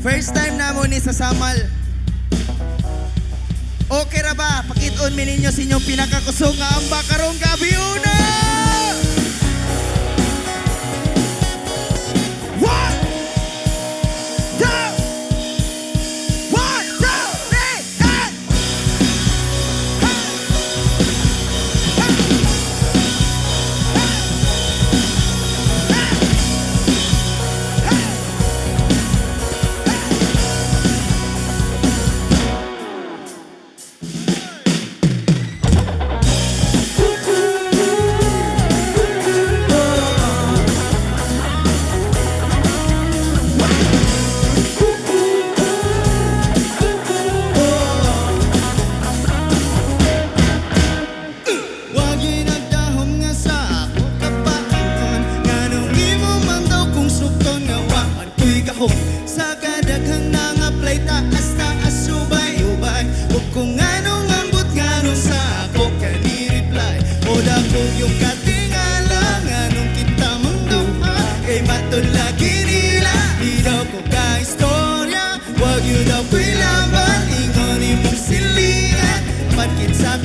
First time na mo ni sa Samal. Okay ra ba? Pakit-on mi ninyo sa inyong pinakakusong nga amba karong gabi una! Sa kadaghang nang-apply taas-taas subay-ubay ug kung anong ambot nganong sa ako kani-reply o dako yung katingala nganong kita mangduha kay matod lagi nila di daw ko ka-istorya wag yun daw ko'y laban ingon imong silingan patkit sa